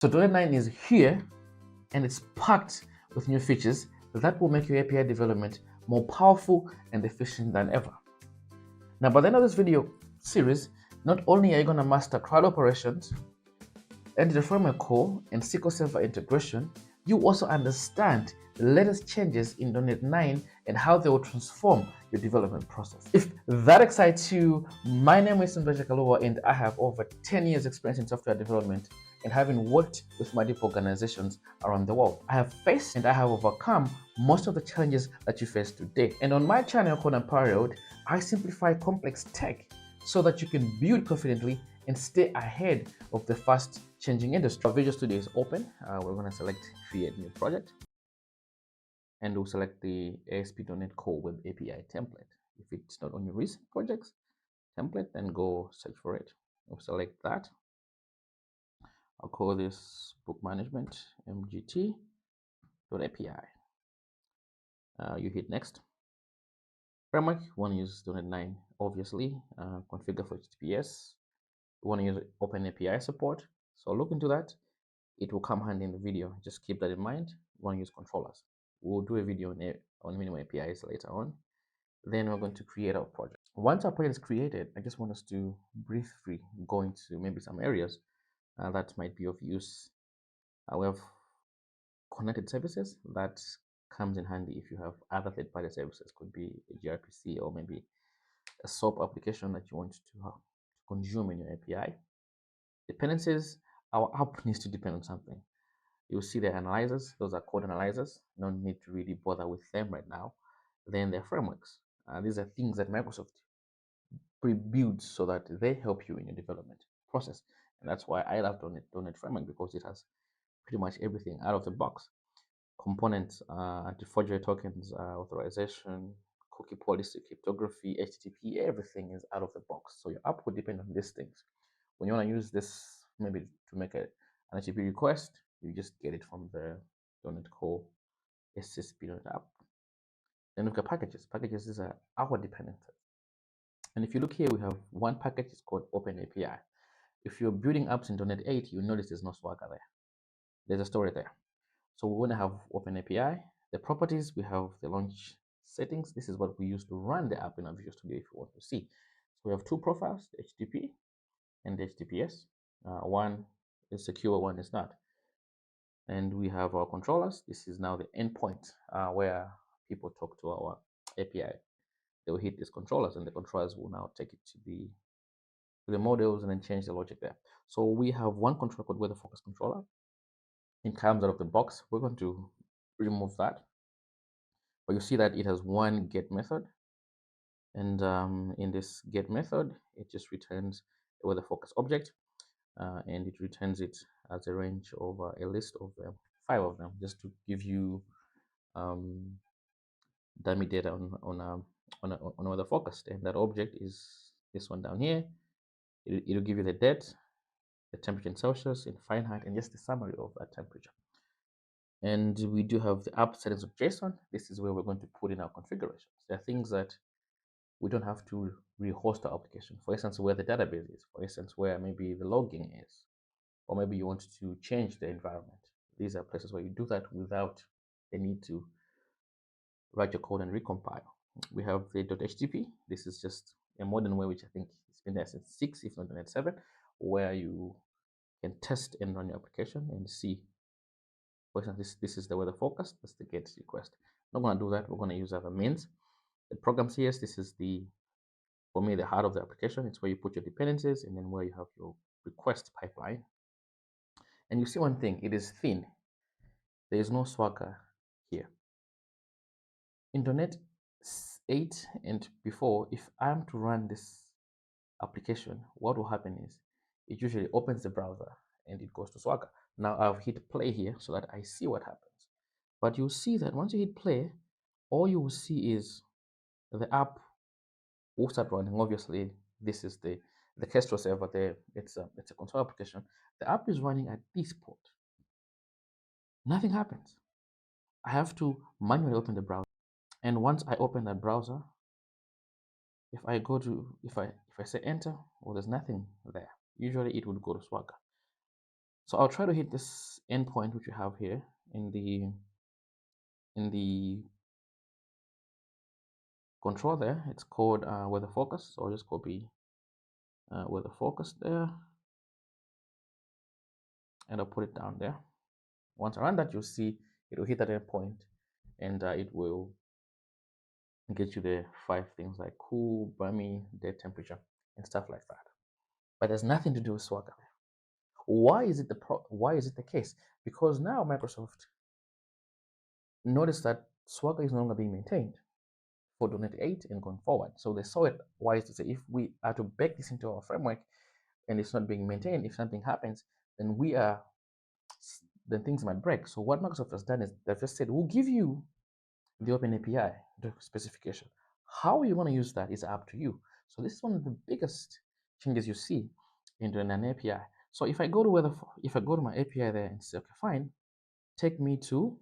So .NET 9 is here and it's packed with new features that will make your API development more powerful and efficient than ever. Now, by the end of this video series, not only are you going to master CRUD operations, Entity Framework core, and SQL Server integration, you also understand the latest changes in .NET 9 and how they will transform your development process. If that excites you, my name is Sundar Kalua and I have over 10 years experience in software development and having worked with multiple organizations around the world. I have faced and I have overcome most of the challenges that you face today. And on my channel called Empowered, I simplify complex tech so that you can build confidently and stay ahead of the fast changing industry. Our Visual Studio is open. We're going to select create new project and we'll select the ASP.NET Core Web API template. If it's not on your recent projects template, then go search for it. We'll select that. I'll call this book management mgt.api. You hit next. Framework, you want to use .NET 9, obviously. Configure for HTTPS. You want to use OpenAPI support. So look into that. It will come handy in the video. Just keep that in mind. You want to use controllers. We'll do a video on minimum APIs later on. Then we're going to create our project. Once our project is created, I just want us to briefly go into maybe some areas that might be of use. We have connected services that comes in handy if you have other third-party services. Could be a gRPC or maybe a SOAP application that you want to consume in your API. Dependencies, our app needs to depend on something. You'll see the analyzers, those are code analyzers. No need to really bother with them right now. Then they're frameworks. These are things that Microsoft pre-builds so that they help you in your development process. And that's why I love .NET Framework, because it has pretty much everything out of the box. Components, anti-forgery tokens, authorization, cookie policy, cryptography, HTTP, everything is out of the box. So your app would depend on these things. When you want to use this, maybe to make an HTTP request, you just get it from the .NET Core SSP.NET app. Then look at packages. Packages is our dependencies. And if you look here, we have one package, it's called OpenAPI. If you're building apps in .NET 8, you'll notice there's no Swagger there. There's a story there. So we want to have OpenAPI. The properties, we have the launch settings. This is what we use to run the app in our Visual Studio if you want to see. So we have two profiles, the HTTP and the HTTPS. One is secure, one is not. And we have our controllers. This is now the endpoint where people talk to our API. They will hit these controllers and the controllers will now take it to the models and then change the logic there. So we have one controller called weather focus controller. It comes out of the box. We're going to remove that. But you see that it has one get method. And in this get method, it just returns a weather focus object. And it returns it as a range of a list of 5 of them, just to give you dummy data on weather focused. And that object is this one down here. It'll give you the date, the temperature in Celsius, in Fahrenheit, and just the summary of that temperature. And we do have the app settings of JSON. This is where we're going to put in our configurations. There are things that we don't have to rehost our application. For instance, where the database is. For instance, where maybe the logging is. Or maybe you want to change the environment. These are places where you do that without the need to write your code and recompile. We have the .htp. This is just a modern way, which I think it's been there since 6, if not .NET 7, where you can test and run your application and see. For example, this is the weather forecast. That's the GET request. Not going to do that. We're going to use other means. The program CS, this is for me, the heart of the application. It's where you put your dependencies and then where you have your request pipeline. And you see one thing, it is thin. There is no Swagger here. In .NET 8 and before, if I'm to run this application, what will happen is it usually opens the browser and it goes to Swagger. Now I've hit play here so that I see what happens. But you'll see that once you hit play, all you will see is the app will start running. Obviously, this is the Kestrel server there. It's a control application. The app is running at this port. Nothing happens. I have to manually open the browser. And once I open that browser, if I say enter, well, there's nothing there. Usually it would go to Swagger. So I'll try to hit this endpoint which you have here in the control there. It's called weather focus. So I'll just copy weather focus there, and I'll put it down there. Once I run that, you'll see it will hit that endpoint, and it will get you the 5 things like cool, balmy, dead temperature, and stuff like that. But there's nothing to do with Swagger. Why is it the case? Because now Microsoft noticed that Swagger is no longer being maintained for .NET 8 and going forward. So they saw it wise to say, if we are to bake this into our framework and it's not being maintained, if something happens, then things might break. So what Microsoft has done is they've just said, we'll give you the Open API, the specification. How you want to use that is up to you. So this is one of the biggest changes you see into an API. So if I go to my API there and say, okay, fine, take me to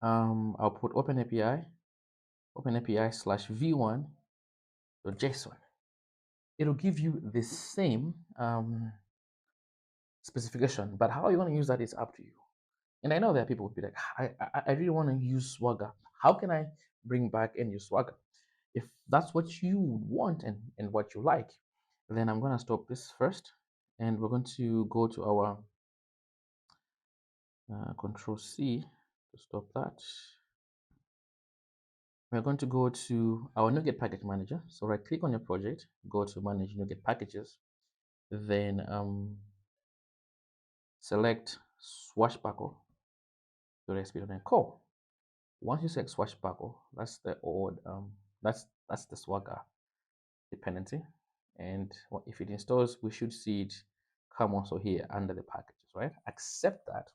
I'll put Open API / v1.json. It'll give you the same specification, but how you want to use that is up to you. And I know there are people who will be like, I really want to use Swagger. How can I bring back and use Swagger? If that's what you want and what you like, then I'm going to stop this first. And we're going to go to our Control C to stop that. We're going to go to our NuGet package manager. So right click on your project, go to manage NuGet packages, then select swashbuckle.sp.NET Core. Once you select swashbuckle, that's the old that's the Swagger dependency. And if it installs, we should see it come also here under the packages, right? Accept that.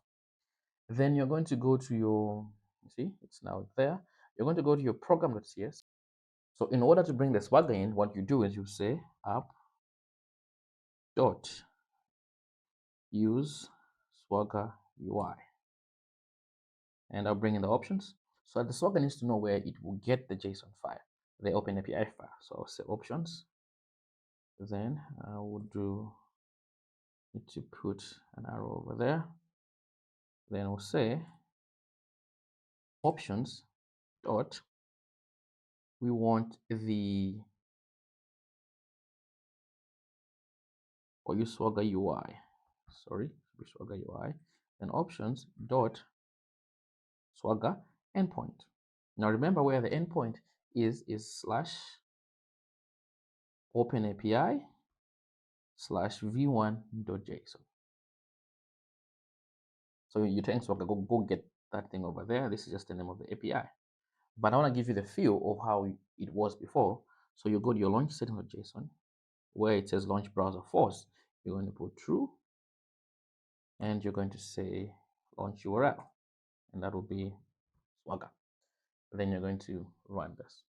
Then you're going to go to your, you see, it's now there. You're going to go to your program.cs. So in order to bring the Swagger in, what you do is you say app dot use Swagger UI. And I'll bring in the options. So the Swagger needs to know where it will get the JSON file, the Open API file. So I'll say options. Then I will need to put an arrow over there. Then we'll say options dot we want use Swagger UI. Sorry, Swagger UI. Then options dot Swagger endpoint. Now remember where the endpoint is / Open API / v1.json. So you tell Swagger, go get that thing over there. This is just the name of the API. But I want to give you the feel of how it was before. So you go to your launch settings.json, where it says launch browser force. You're going to put true, and you're going to say launch URL, and that will be Swagger. Then you're going to run this.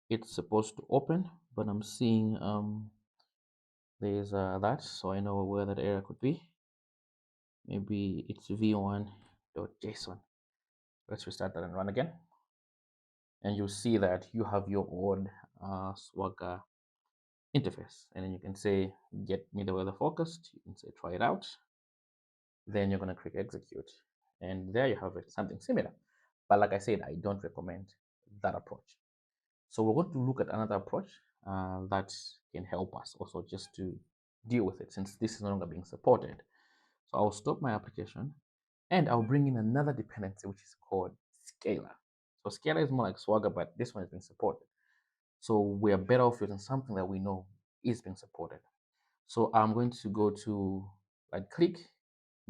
It's supposed to open, but I'm seeing there's that, so I know where that error could be. Maybe it's v1.json. Let's restart that and run again. And you'll see that you have your own Swagger interface. And then you can say, get me the weather forecast. You can say, try it out. Then you're going to click execute. And there you have it, something similar. But like I said, I don't recommend that approach. So we're going to look at another approach that can help us also just to deal with it, since this is no longer being supported. So I'll stop my application and I'll bring in another dependency, which is called Scalar. So Scalar is more like Swagger, but this one is being supported. So we are better off using something that we know is being supported. So I'm going to go to click,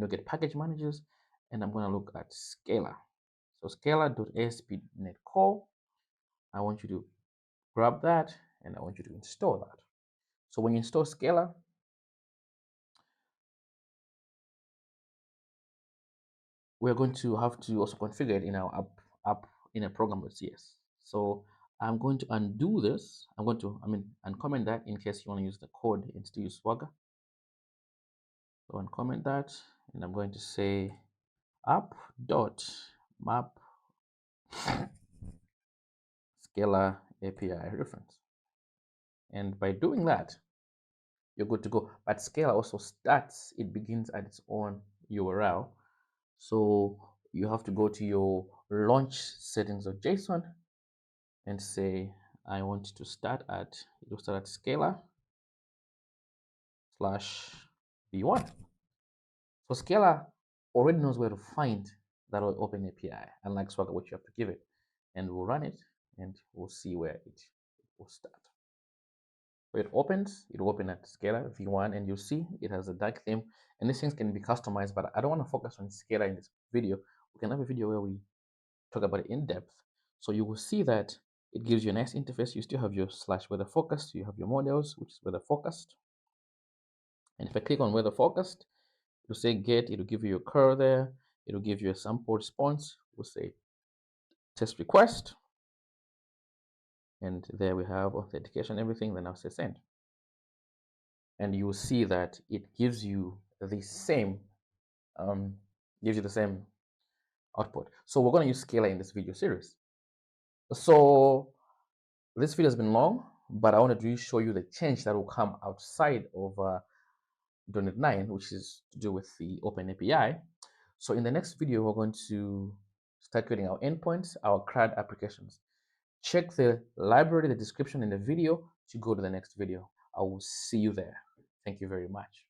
get package managers, and I'm going to look at Scalar. So scalar.asp.NET Core. I want you to grab that and I want you to install that. So when you install Scalar, we're going to have to also configure it in our app in a program.cs. So I'm going to undo this. I'm going to, uncomment that in case you want to use the code and still use Swagger. So uncomment that, and I'm going to say app.map Scalar API reference. And by doing that, you're good to go. But Scalar also starts, it begins at its own URL. So you have to go to your launch settings of JSON and say, I want to start at, it will start at Scalar/v1. So Scalar already knows where to find that open API, unlike Swagger, which you have to give it. And we'll run it and we'll see where it will start. So it opens, it will open at Scalar v1, and you'll see it has a dark theme. And these things can be customized, but I don't want to focus on Scalar in this video. We can have a video where we talk about it in depth. So you will see that it gives you a nice interface. You still have your /weather focused, you have your models, which is weather focused. And if I click on weather focused, it'll say get, it'll give you a curl there, it'll give you a sample response, we'll say test request. And there we have authentication, everything, then I'll say send. And you will see that it gives you the same output. So we're going to use Scalar in this video series. So this video has been long, but I wanted to show you the change that will come outside of .NET 9, which is to do with the Open API. So in the next video, we're going to start creating our endpoints, our CRUD applications. Check the library, the description in the video to go to the next video. I will see you there. Thank you very much.